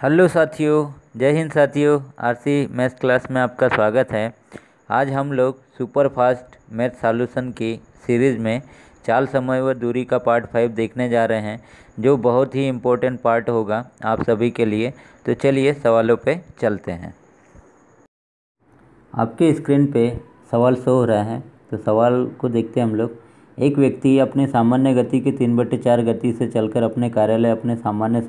Hello साथियों, जय हिंद साथियों। आरसी मैथ्स क्लास में आपका स्वागत है। आज हम लोग सुपर फास्ट मैथ सॉल्यूशन की सीरीज़ में चाल, समय व दूरी का पार्ट 5 देखने जा रहे हैं, जो बहुत ही इम्पोर्टेंट पार्ट होगा आप सभी के लिए। तो चलिए सवालों पे चलते हैं। आपके स्क्रीन पे सवाल शो हो रहा है, तो सवाल को देखते हैं हम लोग। एक व्यक्ति अपनी सामान्य गति की 3/4 गति से चलकर अपने कार्यालय अपने सामान्य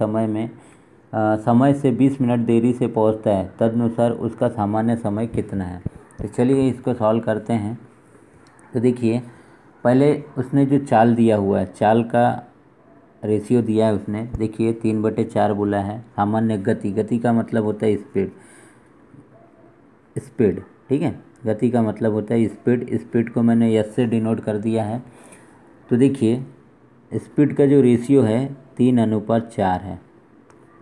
समय से 20 मिनट देरी से पहुंचता है, तदनुसार उसका सामान्य समय कितना है। तो चलिए इसको सॉल्व करते हैं। तो देखिए, पहले उसने जो चाल दिया हुआ है, चाल का रेशियो दिया है उसने। देखिए 3/4 बोला है। सामान्य गति का मतलब होता है स्पीड, ठीक है। गति का मतलब होता है स्पीड को मैंने एस से डिनोट कर दिया है। तो देखिए स्पीड का जो रेशियो है 3:4 है,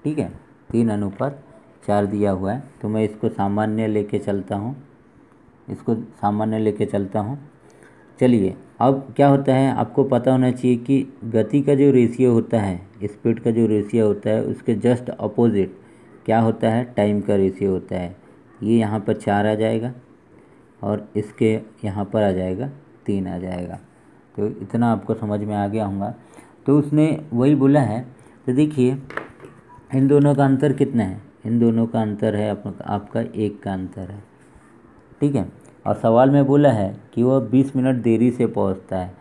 ठीक है। 3:4 दिया हुआ है, तो मैं इसको सामान्य लेके चलता हूँ। चलिए, अब क्या होता है, आपको पता होना चाहिए कि गति का जो रेशियो होता है, स्पीड का जो रेशियो होता है, उसके जस्ट अपोजिट क्या होता है, टाइम का रेशियो होता है। ये यहाँ पर 4 आ जाएगा और इसके यहाँ पर आ जाएगा 3 आ जाएगा। तो इतना आपको समझ में आ गया होगा। तो उसने वही बोला है। तो देखिए इन दोनों का अंतर कितना है, इन दोनों का अंतर है आपका 1 का अंतर है, ठीक है। और सवाल में बोला है कि वह 20 मिनट देरी से पहुंचता है,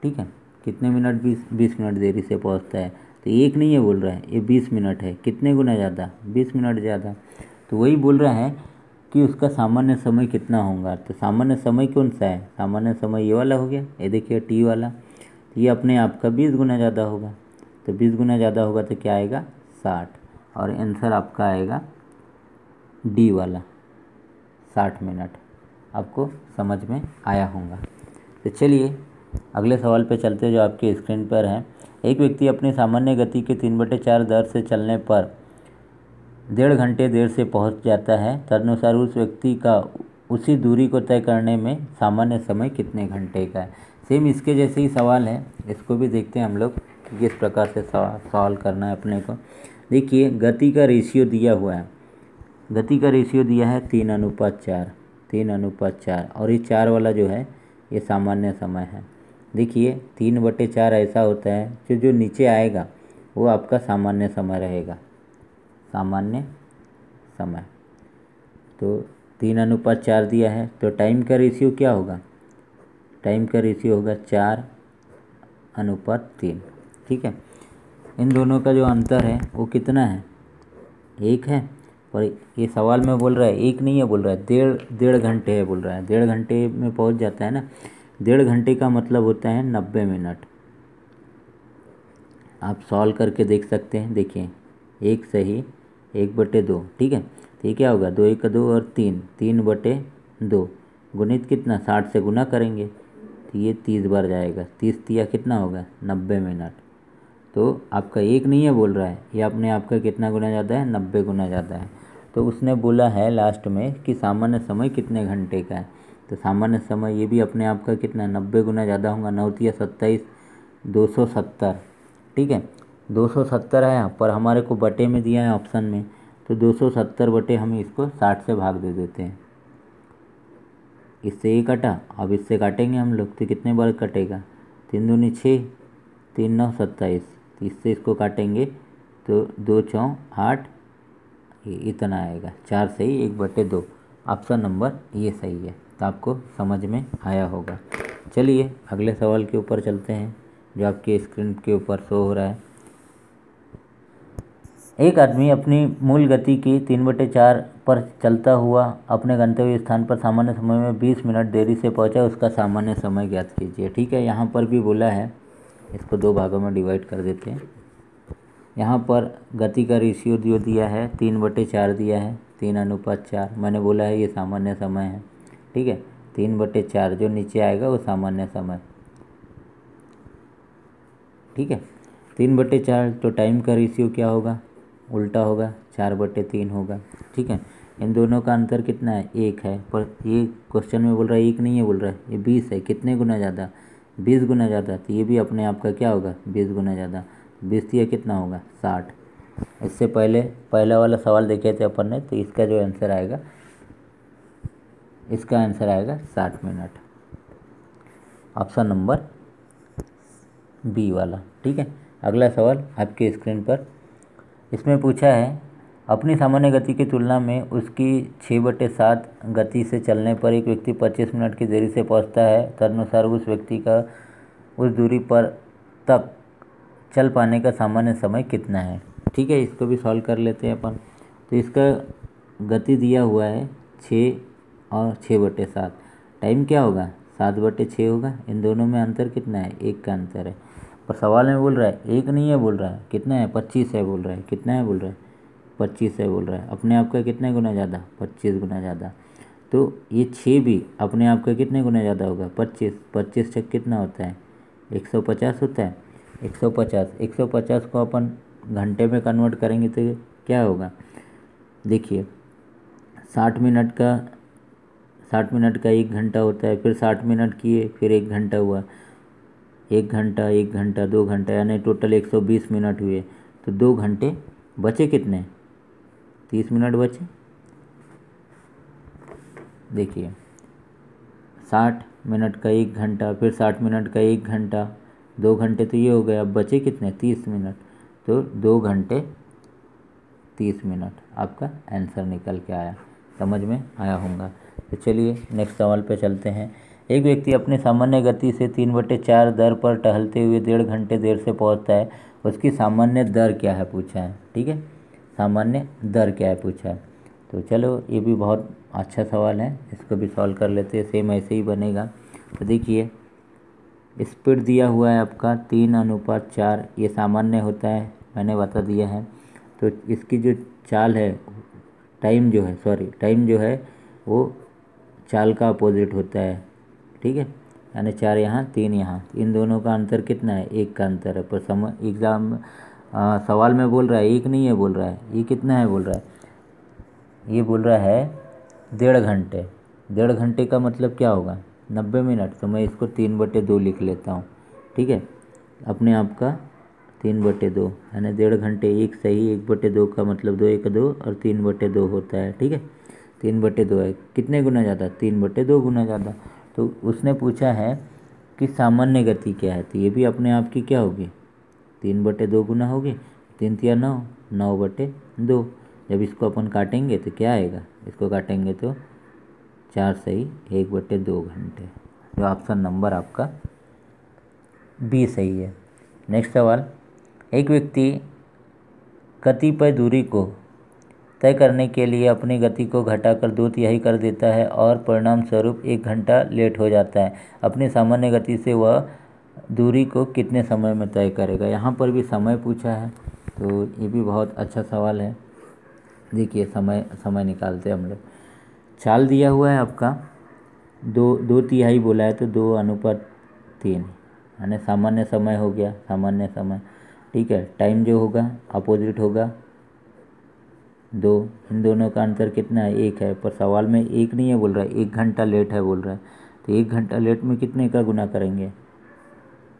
ठीक है। कितने मिनट? 20 मिनट देरी से पहुंचता है। तो 1 नहीं है बोल रहा है, ये 20 मिनट है। कितने गुना ज़्यादा? 20 मिनट ज़्यादा। तो वही बोल रहा है कि उसका सामान्य समय कितना होगा। तो सामान्य समय कौन सा है? सामान्य समय ये वाला हो गया, ये देखिए टी वाला। तो ये अपने आप का 20 गुना ज़्यादा होगा। तो 20 गुना ज़्यादा होगा तो क्या आएगा? 60। और आंसर आपका आएगा डी वाला, 60 मिनट। आपको समझ में आया होगा। तो चलिए अगले सवाल पे चलते, जो आपके स्क्रीन पर है। एक व्यक्ति अपनी सामान्य गति के 3/4 दर से चलने पर 1.5 घंटे देर से पहुंच जाता है, तदनुसार उस व्यक्ति का उसी दूरी को तय करने में सामान्य समय कितने घंटे का है। सेम इसके जैसे ही सवाल है, इसको भी देखते हैं हम लोग कि किस प्रकार से सॉल्व करना है अपने को। देखिए गति का रेशियो दिया हुआ है, गति का रेशियो दिया है 3:4 और ये 4 वाला जो है ये सामान्य समय है। देखिए 3/4 ऐसा होता है जो नीचे आएगा वो आपका सामान्य समय रहेगा, सामान्य समय। तो 3:4 दिया है, तो टाइम का रेशियो क्या होगा? टाइम का रेशियो होगा 4:3, ठीक है। इन दोनों का जो अंतर है वो कितना है? 1 है। पर ये सवाल में बोल रहा है 1 नहीं है, बोल रहा है डेढ़ घंटे है, बोल रहा है 1.5 घंटे में पहुंच जाता है ना। 1.5 घंटे का मतलब होता है 90 मिनट। आप सॉल्व करके देख सकते हैं। देखिए 1 सही 1/2, ठीक है। तो ये क्या होगा? 2 1 2 और 3/2 गुणित कितना? 60 से गुना करेंगे तो ये 30 बार जाएगा। 30 तिया कितना होगा? 90 मिनट। तो आपका 1 नहीं है बोल रहा है, ये अपने आपका कितना गुना ज़्यादा है? 90 गुना ज़्यादा है। तो उसने बोला है लास्ट में कि सामान्य समय कितने घंटे का है। तो सामान्य समय ये भी अपने आप का कितना? 90 गुना ज़्यादा होगा। 9 तिया 27, 270, ठीक है। 270 है, पर हमारे को बटे में दिया है ऑप्शन में, तो 270 बटे हम इसको 60 से भाग दे देते हैं। इससे ये कटा, अब इससे काटेंगे हम लोग, तो कितने बार कटेगा? 3 दूनी 6, 3 9 27। तो इससे इसको काटेंगे तो 2 4 8, ये इतना आएगा। 4 सही 1/2। ऑप्शन नंबर ये सही है। तो आपको समझ में आया होगा। चलिए अगले सवाल के ऊपर चलते हैं, जो आपके स्क्रीन के ऊपर शो हो रहा है। एक आदमी अपनी मूल गति की 3/4 पर चलता हुआ अपने गंतव्य स्थान पर सामान्य समय में 20 मिनट देरी से पहुंचा, उसका सामान्य समय ज्ञात कीजिए, ठीक है। यहाँ पर भी बोला है, इसको 2 भागों में डिवाइड कर देते हैं। यहाँ पर गति का रेशियो जो दिया है 3/4 दिया है, 3:4। मैंने बोला है ये सामान्य समय है, ठीक है। 3/4 जो नीचे आएगा वो सामान्य समय, ठीक है। 3/4। तो टाइम का रेशियो क्या होगा? उल्टा होगा, 4/3 होगा, ठीक है। इन दोनों का अंतर कितना है? 1 है। पर ये क्वेश्चन में बोल रहा है 1 नहीं है बोल रहा है, ये 20 है। कितने गुना ज़्यादा? 20 गुना ज़्यादा। तो ये भी अपने आप का क्या होगा? 20 गुना ज़्यादा। 20 ये कितना होगा? 60। इससे पहले पहला वाला सवाल देखे थे अपन ने, तो इसका जो आंसर आएगा, इसका आंसर आएगा 60 मिनट, ऑप्शन नंबर बी वाला। ठीक है, अगला सवाल आपके स्क्रीन पर, इसमें पूछा है अपनी सामान्य गति की तुलना में उसकी 6/7 गति से चलने पर एक व्यक्ति 25 मिनट की देरी से पहुंचता है, तदनुसार उस व्यक्ति का उस दूरी पर तक चल पाने का सामान्य समय कितना है। ठीक है, इसको भी सॉल्व कर लेते हैं अपन। तो इसका गति दिया हुआ है 6 और 6/7, टाइम क्या होगा 7/6 होगा। इन दोनों में अंतर कितना है, 1 का अंतर है। पर सवाल में बोल रहा है 1 नहीं है, बोल रहा है कितना है, 25 है बोल रहा है, कितना है बोल रहा है 25 है बोल रहा है। अपने आप का कितने गुना ज़्यादा, 25 गुना ज़्यादा। तो ये 6 भी अपने आप का कितने गुना ज़्यादा होगा, 25। 25 छक कितना होता है, 150 होता है। 150 को अपन घंटे में कन्वर्ट करेंगे तो क्या होगा, देखिए 60 मिनट का 1 घंटा होता है, फिर 60 मिनट किए फिर 1 घंटा हुआ, 1 घंटा 1 घंटा 2 घंटा, यानी टोटल 120 मिनट हुए। तो 2 घंटे बचे कितने, 30 मिनट बचे। देखिए 60 मिनट का 1 घंटा, फिर 60 मिनट का 1 घंटा, 2 घंटे तो ये हो गए, अब बचे कितने 30 मिनट। तो 2 घंटे 30 मिनट आपका आंसर निकल के आया, समझ में आया होगा। तो चलिए नेक्स्ट सवाल पे चलते हैं। एक व्यक्ति अपनी सामान्य गति से 3/4 दर पर टहलते हुए 1.5 घंटे देर से पहुंचता है, उसकी सामान्य दर क्या है पूछा है। ठीक है, सामान्य दर क्या है पूछा है। तो चलो ये भी बहुत अच्छा सवाल है, इसको भी सॉल्व कर लेते हैं, सेम ऐसे ही बनेगा। तो देखिए स्पीड दिया हुआ है आपका 3:4, ये सामान्य होता है, मैंने बता दिया है। तो इसकी जो चाल है, टाइम जो है वो चाल का अपोजिट होता है। ठीक है, यानी 4 यहाँ 3 यहाँ, इन दोनों का अंतर कितना है, 1 का अंतर है। पर सवाल में बोल रहा है 1 नहीं है बोल रहा है, ये कितना है बोल रहा है, ये बोल रहा है 1.5 घंटे। 1.5 घंटे का मतलब क्या होगा, 90 मिनट। तो मैं इसको 3/2 लिख लेता हूँ। ठीक है, अपने आप का 3/2, यानी 1.5 घंटे, एक सही, 1/2 का मतलब 2 1 2 और 3/2 होता है। ठीक है, 3/2 है, कितने गुना ज़्यादा, 3/2 गुना ज़्यादा। तो उसने पूछा है कि सामान्य गति क्या है, तो ये भी अपने आप की क्या होगी, 3/2 गुना होगी। 3 तिया 9, 9/2। जब इसको अपन काटेंगे तो क्या आएगा, इसको काटेंगे तो 4 सही 1/2 घंटे, जो ऑप्शन नंबर आपका बी सही है। नेक्स्ट सवाल, एक व्यक्ति कतिपय दूरी को तय करने के लिए अपनी गति को घटाकर 2/3 कर देता है और परिणाम स्वरूप 1 घंटा लेट हो जाता है। अपनी सामान्य गति से वह दूरी को कितने समय में तय करेगा। यहाँ पर भी समय पूछा है, तो ये भी बहुत अच्छा सवाल है। देखिए समय निकालते हैं हम लोग। चाल दिया हुआ है आपका 2/3 बोला है, तो 2:3, यानी सामान्य समय हो गया, सामान्य समय। ठीक है, टाइम जो होगा अपोजिट होगा 2, इन दोनों का अंतर कितना है, 1 है। पर सवाल में 1 नहीं है बोल रहा है, 1 घंटा लेट है बोल रहा है। तो 1 घंटा लेट में कितने का गुना करेंगे,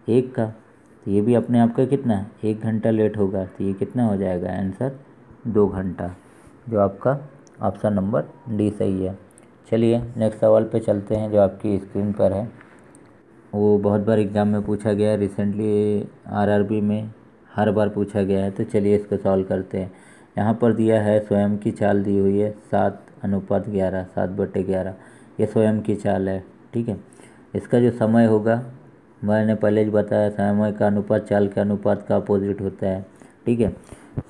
1 का। तो ये भी अपने आप का कितना है, 1 घंटा लेट होगा, तो ये कितना हो जाएगा आंसर 2 घंटा, जो आपका ऑप्शन नंबर डी सही है। चलिए नेक्स्ट सवाल पे चलते हैं, जो आपकी स्क्रीन पर है। वो बहुत बार एग्ज़ाम में पूछा गया है, रिसेंटली आरआरबी में हर बार पूछा गया है। तो चलिए इसको सॉल्व करते हैं। यहाँ पर दिया है स्वयं की चाल दी हुई है 7:11, 7/11, ये स्वयं की चाल है। ठीक है, इसका जो समय होगा, मैंने पहले ही बताया, समय का अनुपात चाल के अनुपात का अपोजिट होता है। ठीक है,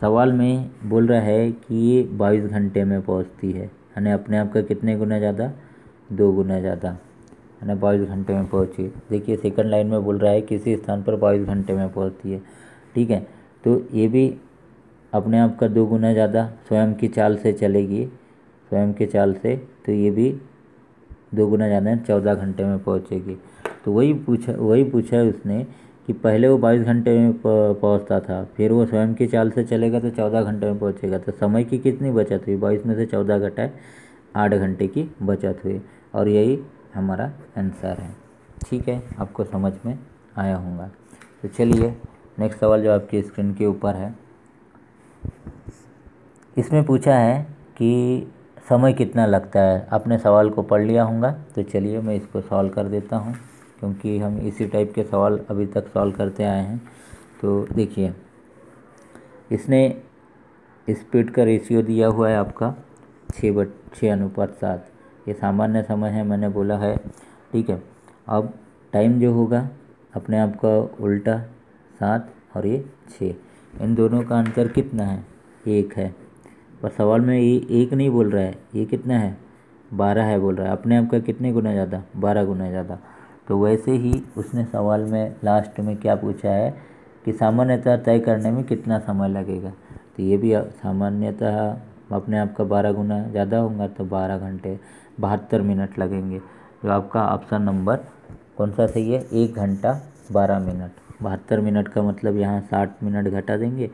सवाल में बोल रहा है कि ये 22 घंटे में पहुँचती है, यानी अपने आप का कितने गुना ज़्यादा, 2 गुना ज़्यादा, यानी 22 घंटे में पहुँची। देखिए सेकंड लाइन में बोल रहा है किसी स्थान पर 22 घंटे में पहुँचती है। ठीक है, तो ये भी अपने आप का 2 गुना ज़्यादा स्वयं की चाल से चलेगी, स्वयं की चाल से, तो ये भी 2 गुना ज़्यादा 14 घंटे में पहुँचेगी। तो वही पूछा है उसने कि पहले वो 22 घंटे में पहुँचता था, फिर वो स्वयं की चाल से चलेगा तो 14 घंटे में पहुँचेगा। तो समय की कितनी बचत हुई, 22 में से 14 घटाए 8 घंटे की बचत हुई, और यही हमारा आंसर है। ठीक है, आपको समझ में आया होगा। तो चलिए नेक्स्ट सवाल जो आपकी स्क्रीन के ऊपर है, इसमें पूछा है कि समय कितना लगता है। आपने सवाल को पढ़ लिया होगा, तो चलिए मैं इसको सॉल्व कर देता हूँ, क्योंकि हम इसी टाइप के सवाल अभी तक सॉल्व करते आए हैं। तो देखिए, इसने स्पीड का रेशियो दिया हुआ है आपका 6:7। ये सामान्य समय है, मैंने बोला है, ठीक है। अब टाइम जो होगा अपने आप का उल्टा 7 और ये 6, इन दोनों का अंतर कितना है? 1 है। पर सवाल में ये 1 नहीं बोल रहा है, ये कितना है? 12 है बोल रहा है। अपने आप का कितने गुना ज़्यादा? 12 गुना ज़्यादा। तो वैसे ही उसने सवाल में लास्ट में क्या पूछा है कि सामान्यतः तय करने में कितना समय लगेगा। तो ये भी सामान्यतः अपने आप का 12 गुना ज़्यादा होगा, तो 12 घंटे 72 मिनट लगेंगे। तो आपका ऑप्शन नंबर कौन सा सही है? 1 घंटा 12 मिनट। 72 मिनट का मतलब यहाँ 60 मिनट घटा देंगे,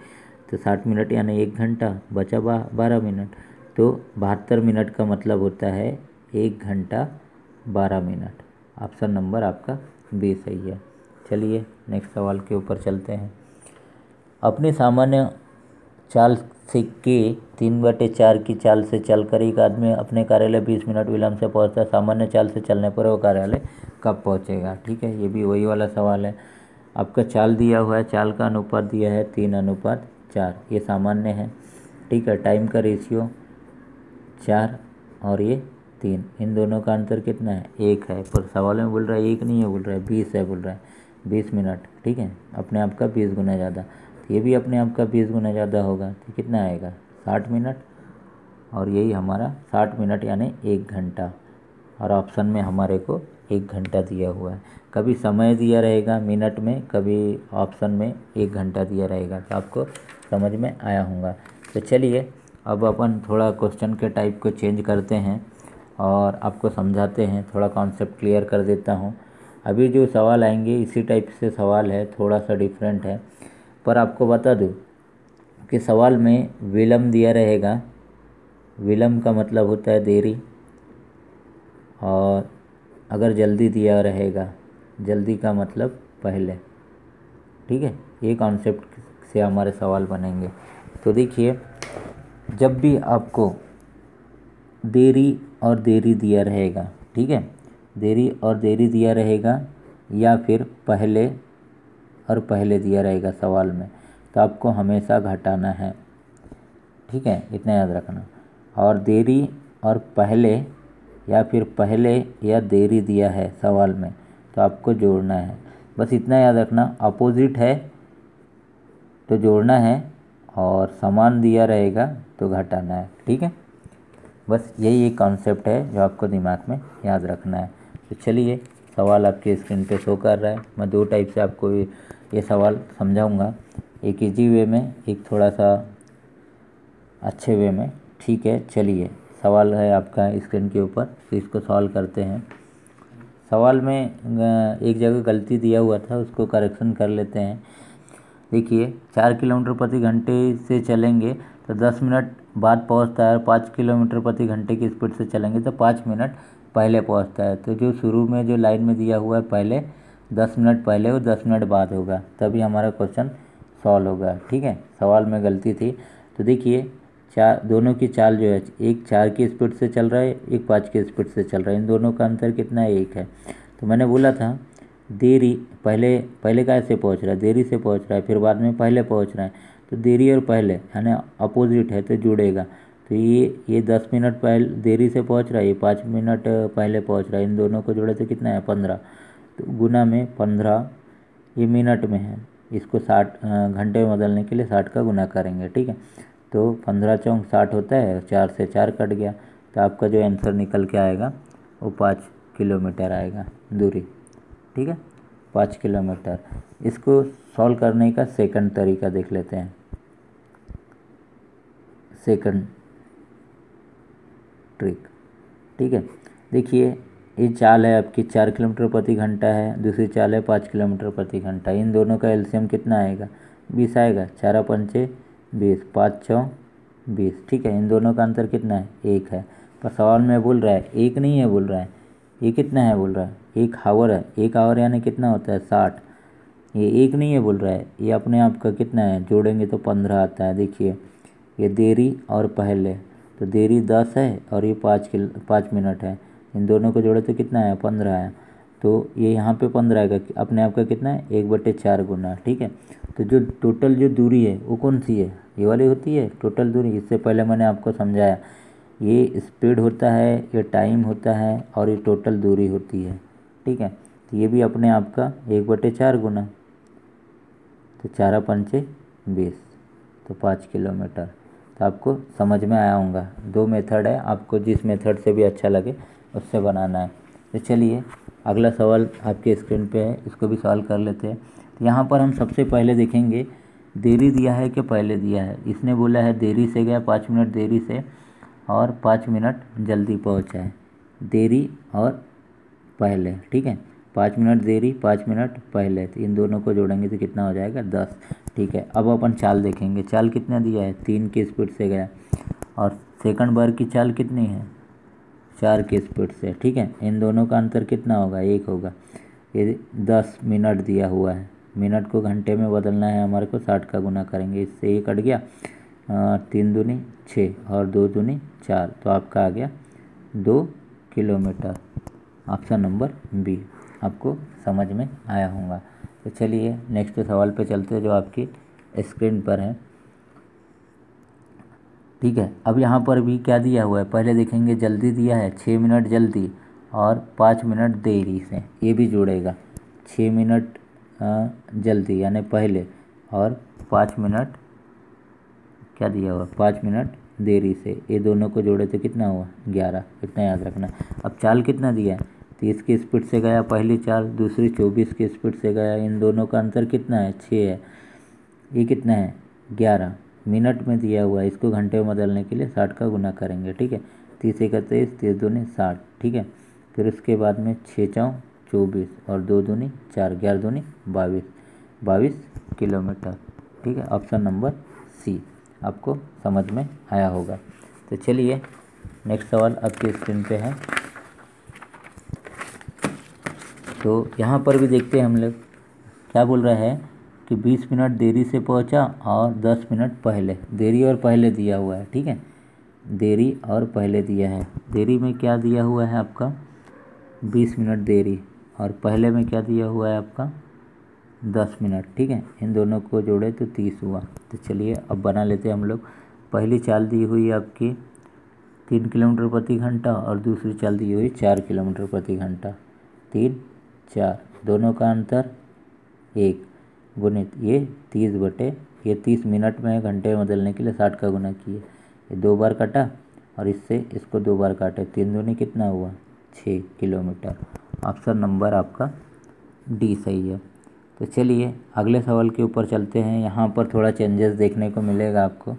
तो 60 मिनट यानी 1 घंटा, बचा 12 मिनट। तो 72 मिनट का मतलब होता है 1 घंटा 12 मिनट। ऑप्शन नंबर आपका बी सही है। चलिए नेक्स्ट सवाल के ऊपर चलते हैं। अपनी सामान्य चाल से के 3/4 की चाल से चलकर एक आदमी अपने कार्यालय 20 मिनट विलंब से पहुंचता है। सामान्य चाल से चलने पर वो कार्यालय कब पहुंचेगा? ठीक है, ये भी वही वाला सवाल है। आपका चाल दिया हुआ है, चाल का अनुपात दिया है 3:4, ये सामान्य है, ठीक है। टाइम का रेशियो 4 और ये 3, इन दोनों का अंतर कितना है? 1 है। पर सवाल में बोल रहा है 1 नहीं है, बोल रहा है 20 है, बोल रहा है 20 मिनट, ठीक है। अपने आप का 20 गुना ज़्यादा, तो ये भी अपने आप का 20 गुना ज़्यादा होगा, तो कितना आएगा? 60 मिनट। और यही हमारा 60 मिनट यानी 1 घंटा। और ऑप्शन में हमारे को 1 घंटा दिया हुआ है। कभी समय दिया रहेगा मिनट में, कभी ऑप्शन में 1 घंटा दिया रहेगा। तो आपको समझ में आया होगा। तो चलिए अब अपन थोड़ा क्वेश्चन के टाइप को चेंज करते हैं और आपको समझाते हैं, थोड़ा कॉन्सेप्ट क्लियर कर देता हूँ। अभी जो सवाल आएंगे इसी टाइप से सवाल है, थोड़ा सा डिफरेंट है। पर आपको बता दूँ कि सवाल में विलंब दिया रहेगा। विलंब का मतलब होता है देरी, और अगर जल्दी दिया रहेगा, जल्दी का मतलब पहले, ठीक है। ये कॉन्सेप्ट से हमारे सवाल बनेंगे। तो देखिए, जब भी आपको देरी और देरी दिया रहेगा, ठीक है, देरी और देरी दिया रहेगा, या फिर पहले और पहले दिया रहेगा सवाल में, तो आपको हमेशा घटाना है, ठीक है, इतना याद रखना। और देरी और पहले या फिर पहले या देरी दिया है सवाल में, तो आपको जोड़ना है। बस इतना याद रखना, अपोजिट है तो जोड़ना है, और समान दिया रहेगा तो घटाना है, ठीक है। बस यही एक कॉन्सेप्ट है जो आपको दिमाग में याद रखना है। तो चलिए, सवाल आपके स्क्रीन पे शो कर रहा है। मैं 2 टाइप से आपको ये सवाल समझाऊंगा, एक इजी वे में, एक थोड़ा सा अच्छे वे में, ठीक है। चलिए, सवाल है आपका स्क्रीन के ऊपर, तो इसको सॉल्व करते हैं। सवाल में एक जगह गलती दिया हुआ था, उसको करेक्शन कर लेते हैं। देखिए, 4 किलोमीटर प्रति घंटे से चलेंगे तो 10 मिनट बाद पहुंचता है। 5 किलोमीटर प्रति घंटे की स्पीड से चलेंगे तो 5 मिनट पहले पहुंचता है। तो जो शुरू में जो लाइन में दिया हुआ है पहले, 10 मिनट पहले और 10 मिनट बाद होगा, तभी हमारा क्वेश्चन सॉल्व होगा, ठीक है। सवाल में गलती थी। तो देखिए, दोनों की चाल जो है, एक 4 की स्पीड से चल रहा है, एक 5 की स्पीड से चल रहा है, इन दोनों का अंतर कितना है? 1 है। तो मैंने बोला था देरी, पहले पहले कैसे पहुंच रहा है? देरी से पहुंच रहा है, फिर बाद में पहले पहुंच रहा है। तो देरी और पहले यानी अपोजिट है, तो जुड़ेगा। तो ये 10 मिनट पहले देरी से पहुंच रहा है, ये 5 मिनट पहले पहुंच रहा है, इन दोनों को जोड़े तो कितना है? 15। तो गुना में 15, ये मिनट में है, इसको 60 घंटे में बदलने के लिए 60 का गुना करेंगे, ठीक है। तो 15 चौक 60 होता है, 4 से 4 कट गया, तो आपका जो आंसर निकल के आएगा वो 5 किलोमीटर आएगा दूरी, ठीक है, 5 किलोमीटर। इसको सॉल्व करने का सेकंड तरीका देख लेते हैं। सेकंड ट्रिक, ठीक है। देखिए, ये चाल है आपकी 4 किलोमीटर प्रति घंटा है, दूसरी चाल है 5 किलोमीटर प्रति घंटा। इन दोनों का एलसीएम कितना आएगा? 20 आएगा। 4 पंचे 20, 5 चौ 20, ठीक है। इन दोनों का अंतर कितना है? 1 है। पर सवाल में बोल रहा है 1 नहीं है, बोल रहा है ये कितना है? बोल रहा है 1 आवर है। 1 आवर यानी कितना होता है? 60। ये 1 नहीं है बोल रहा है, ये अपने आप का कितना है? जोड़ेंगे तो 15 आता है। देखिए, ये देरी और पहले, तो देरी 10 है और ये 5 मिनट है। इन दोनों को जोड़े तो कितना है, 15 है। तो ये यहाँ पे 15 आएगा, अपने आप का कितना है, 1/4 गुना। ठीक है, तो जो टोटल जो दूरी है वो कौन सी है, ये वाली होती है टोटल दूरी। इससे पहले मैंने आपको समझाया, ये स्पीड होता है, ये टाइम होता है और ये टोटल दूरी होती है। ठीक है, तो ये भी अपने आप का 1/4 गुना, तो 4 पंचे 20, तो 5 किलोमीटर। तो आपको समझ में आया होगा। 2 मेथड है, आपको जिस मेथड से भी अच्छा लगे उससे बनाना है। तो चलिए अगला सवाल आपके स्क्रीन पे है, इसको भी सॉल्व कर लेते हैं। तो यहाँ पर हम सबसे पहले देखेंगे देरी दिया है कि पहले दिया है। इसने बोला है देरी से गया, 5 मिनट देरी से और 5 मिनट जल्दी पहुँचा है। देरी और पहले, ठीक है, 5 मिनट देरी 5 मिनट पहले, तो इन दोनों को जोड़ेंगे तो कितना हो जाएगा, 10। ठीक है, अब अपन चाल देखेंगे। चाल कितना दिया है, 3 की स्पीड से गया और सेकंड बार की चाल कितनी है, 4 की स्पीड से। ठीक है, इन दोनों का अंतर कितना होगा, 1 होगा। ये 10 मिनट दिया हुआ है, मिनट को घंटे में बदलना है हमारे को, 60 का गुना करेंगे, इससे ये कट गया। 3 दूनी 6 और 2 दूनी 4, तो आपका आ गया 2 किलोमीटर। ऑप्शन नंबर बी आपको समझ में आया होगा। तो चलिए नेक्स्ट सवाल पे चलते हैं जो आपकी स्क्रीन पर है। ठीक है, अब यहाँ पर भी क्या दिया हुआ है, पहले देखेंगे जल्दी दिया है 6 मिनट जल्दी और 5 मिनट देरी से, ये भी जुड़ेगा। 6 मिनट जल्दी यानी पहले और 5 मिनट क्या दिया हुआ, 5 मिनट देरी से, ये दोनों को जोड़े तो कितना हुआ, 11। इतना याद रखना। अब चाल कितना दिया है, 30 की स्पीड से गया पहली चाल, दूसरी 24 की स्पीड से गया। इन दोनों का अंतर कितना है, 6 है। ये कितना है, 11 मिनट में दिया हुआ है। इसको घंटे में बदलने के लिए 60 का गुना करेंगे। ठीक है, 30 एक 23, 30 दूनी 60। ठीक है, फिर उसके बाद में 6 चौं 24 और 2 दूनी 4, 11 दूनी 22 किलोमीटर। ठीक है, ऑप्शन नंबर सी आपको समझ में आया होगा। तो चलिए नेक्स्ट सवाल आपकी स्क्रीन पे है। तो यहाँ पर भी देखते हैं हम लोग क्या बोल रहा है कि 20 मिनट देरी से पहुँचा और 10 मिनट पहले, देरी और पहले दिया हुआ है। ठीक है, देरी और पहले दिया है। देरी में क्या दिया हुआ है आपका, 20 मिनट देरी, और पहले में क्या दिया हुआ है आपका, 10 मिनट। ठीक है, इन दोनों को जोड़े तो 30 हुआ। तो चलिए अब बना लेते हैं हम लोग। पहली चाल दी हुई आपकी 3 किलोमीटर प्रति घंटा और दूसरी चाल दी हुई 4 किलोमीटर प्रति घंटा। 3 4, दोनों का अंतर 1 गुणित ये 30 मिनट में घंटे में बदलने के लिए 60 का गुना किए। ये 2 बार काटा और इससे इसको 2 बार काटे, 3 दूनी कितना हुआ, 6 किलोमीटर। ऑप्शन नंबर आपका डी सही है। तो चलिए अगले सवाल के ऊपर चलते हैं। यहाँ पर थोड़ा चेंजेस देखने को मिलेगा आपको।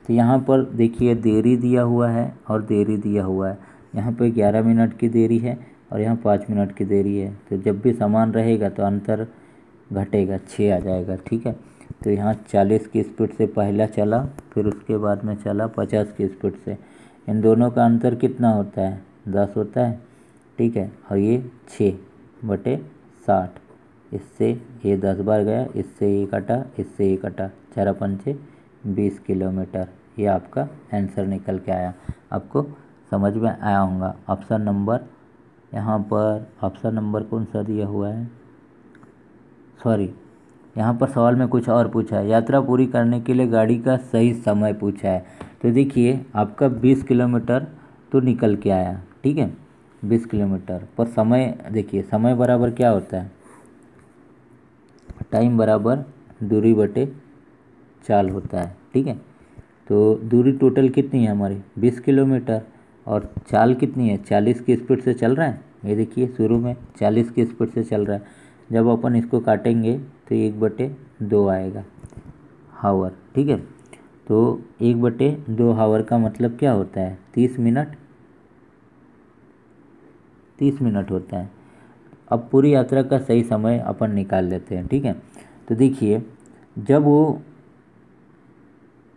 तो यहाँ पर देखिए देरी दिया हुआ है और देरी दिया हुआ है। यहाँ पे 11 मिनट की देरी है और यहाँ 5 मिनट की देरी है। तो जब भी समान रहेगा तो अंतर घटेगा, 6 आ जाएगा। ठीक है, तो यहाँ 40 की स्पीड से पहला चला, फिर उसके बाद में चला 50 की स्पीड से। इन दोनों का अंतर कितना होता है, 10 होता है। ठीक है, और ये 6/60, इससे ये 10 बार गया, इससे ये कटा, इससे ये कटा, 4 पंचे 20 किलोमीटर। ये आपका आंसर निकल के आया। आपको समझ में आया होगा। ऑप्शन नंबर, यहाँ पर ऑप्शन नंबर कौन सा दिया हुआ है, सॉरी, यहाँ पर सवाल में कुछ और पूछा है। यात्रा पूरी करने के लिए गाड़ी का सही समय पूछा है। तो देखिए आपका 20 किलोमीटर तो निकल के आया। ठीक है, 20 किलोमीटर पर समय, देखिए समय बराबर क्या होता है, टाइम बराबर दूरी बटे चाल होता है। ठीक है, तो दूरी टोटल कितनी है हमारी, 20 किलोमीटर, और चाल कितनी है, 40 की स्पीड से चल रहा है। ये देखिए शुरू में 40 की स्पीड से चल रहा है। जब अपन इसको काटेंगे तो 1/2 आएगा हावर। ठीक है, तो 1/2 हावर का मतलब क्या होता है, 30 मिनट, 30 मिनट होता है। अब पूरी यात्रा का सही समय अपन निकाल लेते हैं। ठीक है, तो देखिए जब वो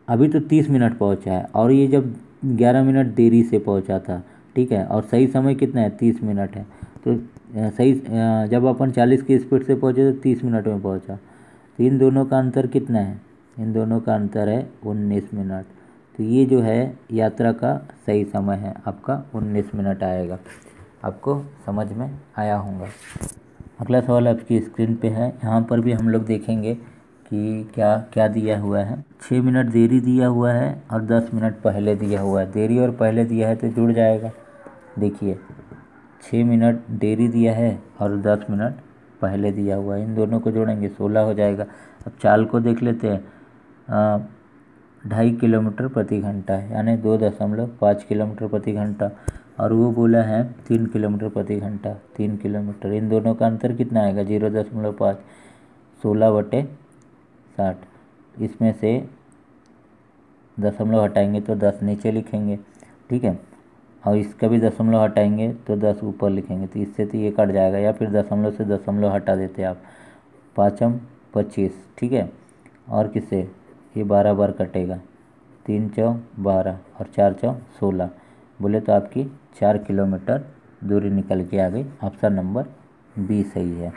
अभी तो 30 मिनट पहुंचा है और ये जब 11 मिनट देरी से पहुंचा था। ठीक है, और सही समय कितना है, 30 मिनट है। तो सही जब अपन 40 की स्पीड से पहुंचे तो 30 मिनट में पहुंचा। तो इन दोनों का अंतर कितना है, इन दोनों का अंतर है 19 मिनट। तो ये जो है यात्रा का सही समय है आपका 19 मिनट आएगा। आपको समझ में आया होगा। अगला सवाल आपकी स्क्रीन पे है। यहाँ पर भी हम लोग देखेंगे कि क्या क्या दिया हुआ है। 6 मिनट देरी दिया हुआ है और 10 मिनट पहले दिया हुआ है। देरी और पहले दिया है तो जुड़ जाएगा। देखिए 6 मिनट देरी दिया है और 10 मिनट पहले दिया हुआ है, इन दोनों को जोड़ेंगे 16 हो जाएगा। अब चाल को देख लेते हैं। 2.5 किलोमीटर प्रति घंटा है, यानी 2.5 किलोमीटर प्रति घंटा, और वो बोला है 3 किलोमीटर प्रति घंटा। 3 किलोमीटर, इन दोनों का अंतर कितना आएगा? 0.5। 16/60। इसमें से दशमलव हटाएंगे तो 10 नीचे लिखेंगे, ठीक है। और इसका भी दशमलव हटाएंगे तो 10 ऊपर लिखेंगे, तो इससे तो ये कट जाएगा, या फिर दशमलव से दशमलव हटा देते आप। 5×5 = 25, ठीक है। और किससे? ये 12 बार कटेगा। 3×4 = 12 और 4×4 = 16। बोले तो आपकी 4 किलोमीटर दूरी निकल के आ गई। ऑप्शन नंबर बी सही है।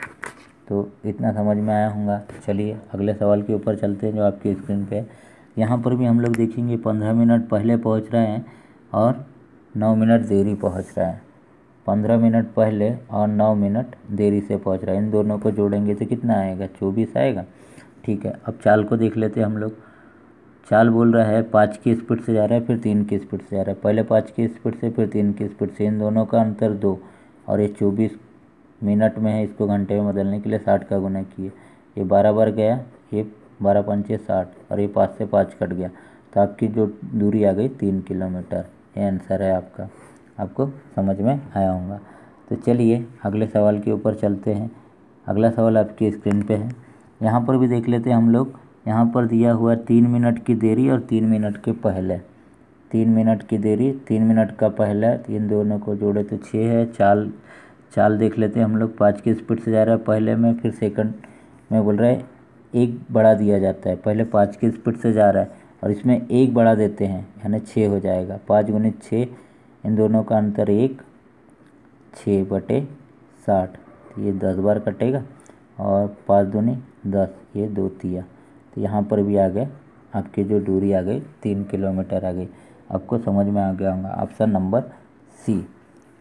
तो इतना समझ में आया होगा। चलिए अगले सवाल के ऊपर चलते हैं जो आपकी स्क्रीन पे है। यहाँ पर भी हम लोग देखेंगे 15 मिनट पहले पहुँच रहे हैं और 9 मिनट देरी पहुँच रहा है। 15 मिनट पहले और 9 मिनट देरी से पहुँच रहा है, इन दोनों को जोड़ेंगे तो कितना आएगा? 24 आएगा, ठीक है। अब चाल को देख लेते हैं हम लोग। चाल बोल रहा है 5 की स्पीड से जा रहा है, फिर 3 की स्पीड से जा रहा है। पहले 5 की स्पीड से, फिर 3 की स्पीड से, इन दोनों का अंतर 2, और ये 24 मिनट में है। इसको घंटे में बदलने के लिए 60 का गुना किए। ये 12 बार गया, ये 12×5 = 60, और ये 5 से 5 कट गया, तो आपकी जो दूरी आ गई 3 किलोमीटर। ये आंसर है आपका। आपको समझ में आया होगा। तो चलिए अगले सवाल के ऊपर चलते हैं। अगला सवाल आपकी स्क्रीन पे है। यहाँ पर भी देख लेते हैं हम लोग। यहाँ पर दिया हुआ 3 मिनट की देरी और 3 मिनट के पहले। 3 मिनट की देरी, 3 मिनट का पहला, इन दोनों को जोड़े तो 6 है। चाल देख लेते हैं हम लोग। 5 की स्पीड से जा रहा है पहले में, फिर सेकंड में बोल रहा है 1 बढ़ा दिया जाता है। पहले 5 की स्पीड से जा रहा है और इसमें 1 बढ़ा देते हैं, यानी 6 हो जाएगा। 5 × 6, इन दोनों का अंतर 1, 6/60, तो ये 10 बार कटेगा, और 5 दूनी 10, ये 2 तिया, तो यहाँ पर भी आ गए आपकी जो दूरी आ गई 3 किलोमीटर आ गई। आपको समझ में आ गया होगा। Option number C.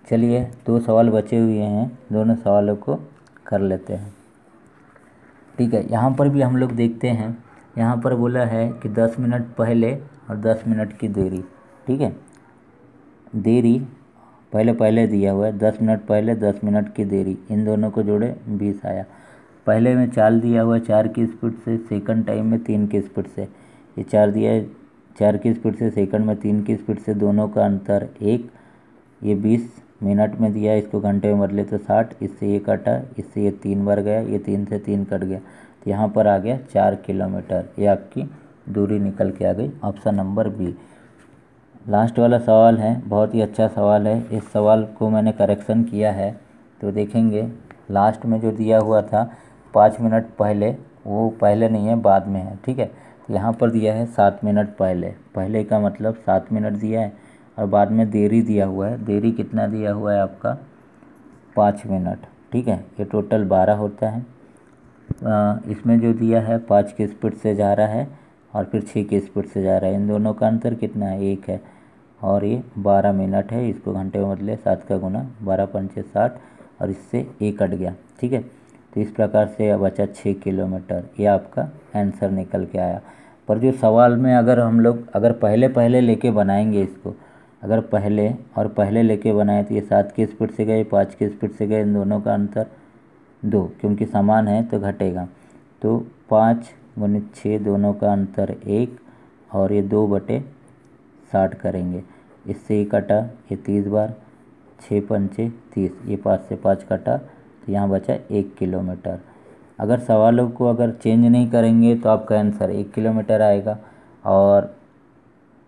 चलिए 2 सवाल बचे हुए हैं, दोनों सवालों को कर लेते हैं, ठीक है। यहाँ पर भी हम लोग देखते हैं। यहाँ पर बोला है कि 10 मिनट पहले और 10 मिनट की देरी, ठीक है। देरी पहले दिया हुआ है, 10 मिनट पहले 10 मिनट की देरी, इन दोनों को जोड़े 20 आया। पहले में चाल दिया हुआ है 4 की स्पीड से, सेकंड टाइम में 3 की स्पीड से। ये 4 दिया है 4 की स्पीड से, सेकंड में 3 की स्पीड से, दोनों का अंतर 1। ये 20 मिनट में दिया है, इसको घंटे में बदले तो 60। इससे ये कटा, इससे ये 3 बार गया, ये 3 से 3 कट गया, तो यहाँ पर आ गया 4 किलोमीटर। ये आपकी दूरी निकल के आ गई। Option number B. लास्ट वाला सवाल है, बहुत ही अच्छा सवाल है। इस सवाल को मैंने करेक्शन किया है, तो देखेंगे लास्ट में जो दिया हुआ था 5 मिनट पहले, वो पहले नहीं है, बाद में है, ठीक है। तो यहाँ पर दिया है 7 मिनट पहले। पहले का मतलब 7 मिनट दिया है, और बाद में देरी दिया हुआ है। देरी कितना दिया हुआ है आपका? 5 मिनट, ठीक है। ये टोटल 12 होता है। इसमें जो दिया है 5 की स्पीड से जा रहा है और फिर 6 की स्पीड से जा रहा है, इन दोनों का अंतर कितना है? 1 है, और ये 12 मिनट है। इसको घंटे में बदले 7 का गुना, 12×5 = 60, और इससे 1 कट गया, ठीक है। तो इस प्रकार से बचा 6 किलोमीटर। ये आपका आंसर निकल के आया। पर जो सवाल में अगर हम लोग पहले लेके बनाएंगे इसको, अगर पहले लेके बनाए तो ये 7 की स्पीड से गए, 5 की स्पीड से गए, इन दोनों का अंतर 2, क्योंकि समान है तो घटेगा। तो 5 × 6, दोनों का अंतर 1, और ये 2/60 करेंगे। इससे ये कटा, ये 30 बार, 6×5 = 30, ये 5 से 5 कटा, तो यहाँ बचा 1 किलोमीटर। अगर सवालों को अगर चेंज नहीं करेंगे तो आपका आंसर 1 किलोमीटर आएगा, और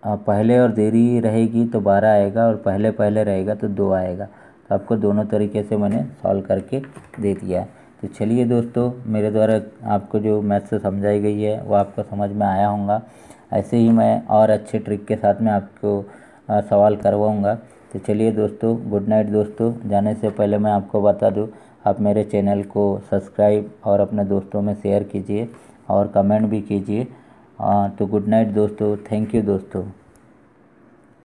पहले और देरी रहेगी तो 12 आएगा, और पहले रहेगा तो 2 आएगा। तो आपको दोनों तरीके से मैंने सॉल्व करके दे दिया है। तो चलिए दोस्तों, मेरे द्वारा आपको जो मैथ्स समझाई गई है वो आपको समझ में आया होगा। ऐसे ही मैं और अच्छे ट्रिक के साथ में आपको सवाल करवाऊँगा। तो चलिए दोस्तों, गुड नाइट दोस्तों। जाने से पहले मैं आपको बता दूँ, आप मेरे चैनल को सब्सक्राइब और अपने दोस्तों में शेयर कीजिए और कमेंट भी कीजिए। तो गुड नाइट दोस्तों, थैंक यू दोस्तों।